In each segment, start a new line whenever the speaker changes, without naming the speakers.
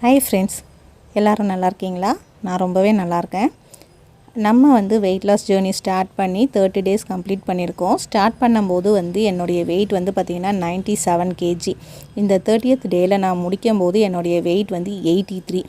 Hi friends, எல்லோரும் நல்லா இருக்கீங்களா? நான் ரொம்பவே நல்லா இருக்கேன். நம்ம வெயிட் லாஸ் ஜேர்னி ஸ்டார்ட் பண்ணி 30 டேஸ் கம்ப்ளீட் பண்ணியிருக்கோம். ஸ்டார்ட் பண்ணும்போது என்னுடைய வெயிட் பார்த்திங்கன்னா 97 கேஜி. இந்த 30th டேயில் நான் முடிக்கும்போது என்னுடைய வெயிட் 83.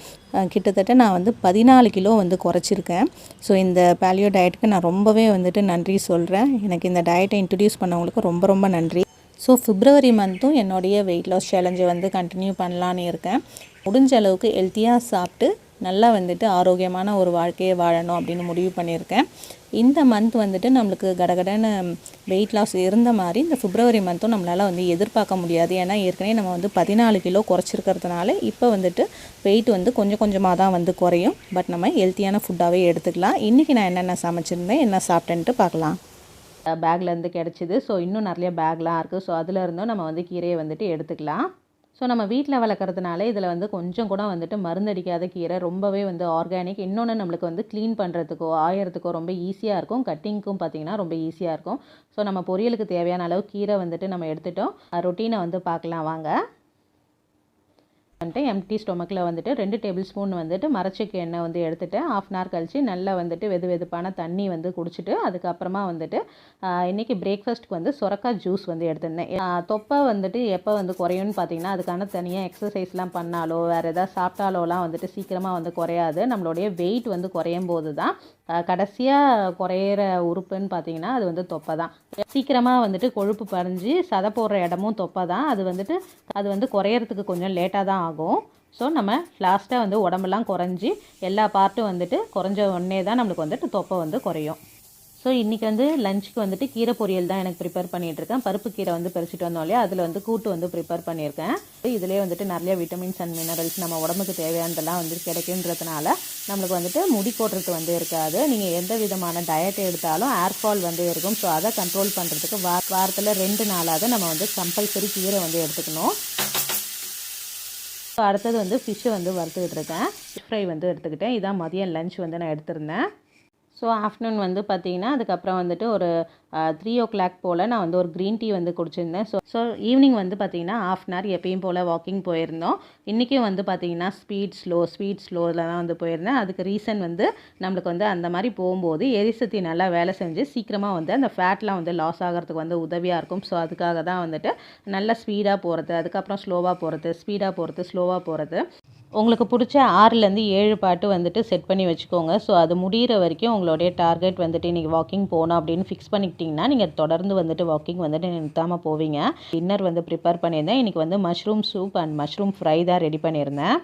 கிட்டத்தட்ட நான் 14 கிலோ குறைச்சிருக்கேன். ஸோ இந்த பேலியோ டயட்டுக்கு நான் ரொம்பவே நன்றி சொல்கிறேன். எனக்கு இந்த டயட்டை இன்ட்ரடியூஸ் பண்ணவங்களுக்கு ரொம்ப ரொம்ப நன்றி. ஸோ பிப்ரவரி மந்த்தும் என்னுடைய வெயிட் லாஸ் சேலஞ்சை கண்டினியூ பண்ணலான்னு இருக்கேன். முடிஞ்ச அளவுக்கு ஹெல்த்தியாக சாப்பிட்டு நல்லா ஆரோக்கியமான ஒரு வாழ்க்கையை வாழணும் அப்படின்னு முடிவு பண்ணியிருக்கேன். இந்த மந்த் நம்மளுக்கு கடகடன்னு வெயிட் லாஸ் இருந்த மாதிரி இந்த பிப்ரவரி மந்த்தும் நம்மளால் எதிர்பார்க்க முடியாது. ஏன்னா ஏற்கனவே நம்ம 14 கிலோ குறைச்சிருக்கிறதுனால இப்போ வெயிட் கொஞ்சம் கொஞ்சமாக தான் குறையும். பட் நம்ம ஹெல்த்தியான ஃபுட்டாகவே எடுத்துக்கலாம். இன்றைக்கி நான் என்னென்ன சமைச்சிருந்தேன், என்ன சாப்பிட்டேன்ட்டு பார்க்கலாம். பேக்லேருந்து கிடச்சிது. ஸோ இன்னும் நிறைய பேக்லாம் இருக்குது. ஸோ அதில் இருந்தும் நம்ம கீரையை எடுத்துக்கலாம். ஸோ நம்ம வீட்டில் வளர்க்குறதுனால இதில் கொஞ்சம் கூட மருந்தடிக்காத கீரை, ரொம்பவே ஆர்கானிக். இன்னொன்று நம்மளுக்கு க்ளீன் பண்ணுறதுக்கோ ஆயறதுக்கோ ரொம்ப ஈஸியாக இருக்கும். கட்டிங்க்கும் பார்த்திங்கன்னா ரொம்ப ஈஸியாக இருக்கும். ஸோ நம்ம பொரியலுக்கு தேவையான அளவு கீரை நம்ம எடுத்துட்டோம். ரொட்டீனை பார்க்கலாம் வாங்க. எம்டி ஸ்டொமக்கில் 2 டேபிள் ஸ்பூன் மரச்செக்கு எண்ணெய் எடுத்துகிட்டு 1/2 hour கழிச்சு நல்லா வெது வெதுப்பான தண்ணி குடிச்சிட்டு அதுக்கப்புறமா இன்றைக்கி பிரேக்ஃபாஸ்ட்டுக்கு சுரக்காய் ஜூஸ் எடுத்திருந்தேன். தொப்பை எப்போ குறையும்னு பார்த்தீங்கன்னா அதுக்கான தனியாக எக்ஸசைஸ்லாம் பண்ணாலோ வேறு எதாவது சாப்பிட்டாலோலாம் சீக்கிரமாக குறையாது. நம்மளுடைய வெயிட் குறையும் போது தான் கடைசியாக குறையிற உறுப்புன்னு பார்த்தீங்கன்னா அது தொப்பை தான். சீக்கிரமாக கொழுப்பு பறிஞ்சு சதை போடுற இடமும் தொப்பை தான். அது குறையிறதுக்கு கொஞ்சம் லேட்டாக தான் ஆகும். ஸோ நம்ம லாஸ்ட்டாக உடம்பெல்லாம் குறைஞ்சி எல்லா பார்ட்டும் குறைஞ்ச உடனே தான் நம்மளுக்கு தொப்பை குறையும். ஸோ இன்றைக்கி லஞ்சுக்கு கீரை பொரியல் தான் எனக்கு ப்ரிப்பேர் பண்ணிகிட்ருக்கேன். பருப்பு கீரை பறிச்சுட்டு வந்தோம் இல்லையா, அதில் கூட்டு ப்ரிப்பேர் பண்ணியிருக்கேன். இதிலே நிறைய விட்டமின்ஸ் அண்ட் மினரல்ஸ் நம்ம உடம்புக்கு தேவையானதெல்லாம் கிடைக்குன்றதுனால நம்மளுக்கு முடி கொட்டுறது இருக்காது. நீங்கள் எந்த விதமான டயட் எடுத்தாலும் ஏர்ஃபால் இருக்கும். ஸோ அதை கண்ட்ரோல் பண்ணுறதுக்கு வாரத்தில் 2 நாளாவது நம்ம கம்பல்சரி கீரை எடுத்துக்கணும். ஸோ அடுத்தது ஃபிஷ்ஷு வறுத்துக்கிட்டு இருக்கேன். ஃபிஷ் ஃப்ரை எடுத்துக்கிட்டேன். இதான் மதியம் லஞ்ச் நான் எடுத்திருந்தேன். ஸோ ஆஃப்டர்நூன் பார்த்தீங்கன்னா அதுக்கப்புறம் ஒரு 3 o'clock போல் நான் ஒரு க்ரீன் டீ குடிச்சிருந்தேன். ஸோ ஈவினிங் பார்த்தீங்கன்னா 1/2 hour எப்பயும் போல் வாக்கிங் போயிருந்தோம். இன்றைக்கும் பார்த்தீங்கன்னா ஸ்பீட் ஸ்லோவில் தான் போயிருந்தேன். அதுக்கு ரீசன் நம்மளுக்கு அந்த மாதிரி போகும்போது எரிசக்தி நல்லா வேலை செஞ்சு சீக்கிரமாக அந்த ஃபேட்லாம் லாஸ் ஆகிறதுக்கு உதவியாக இருக்கும். ஸோ அதுக்காக தான் நல்லா ஸ்பீடாக போகிறது, அதுக்கப்புறம் ஸ்லோவாக போகிறது, ஸ்பீடாக போகிறது, ஸ்லோவாக போகிறது. உங்களுக்கு பிடிச்ச 6லேருந்து 7 பாட்டு செட் பண்ணி வச்சுக்கோங்க. ஸோ அது முடிகிற வரைக்கும் உங்களுடைய டார்கெட் இன்றைக்கி வாக்கிங் போகணும் அப்படின்னு ஃபிக்ஸ் பண்ணிக்கிட்டிங்கன்னா நீங்கள் தொடர்ந்து வாக்கிங் நிறுத்தாமல் போவீங்க. டின்னர் ப்ரிப்பேர் பண்ணியிருந்தேன். இன்றைக்கி mushroom soup and mushroom fry தான் ரெடி பண்ணியிருந்தேன்.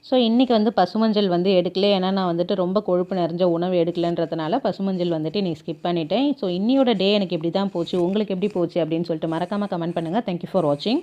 ஸோ இன்றைக்கி பசுமஞ்சள் எடுக்கல. ஏன்னா நான் ரொம்ப கொழுப்பு நிறைஞ்ச உணவு எடுக்கலன்றதுனால பசுமஞ்சள் இன்றைக்கி ஸ்கிப் பண்ணிட்டேன். ஸோ இன்னியோட டே எனக்கு இப்படி தான் போச்சு. உங்களுக்கு எப்படி போச்சு அப்படின்னு சொல்லிட்டு மறக்காமல் கமெண்ட் பண்ணுங்கள். தேங்க்யூ ஃபார் வாட்சிங்.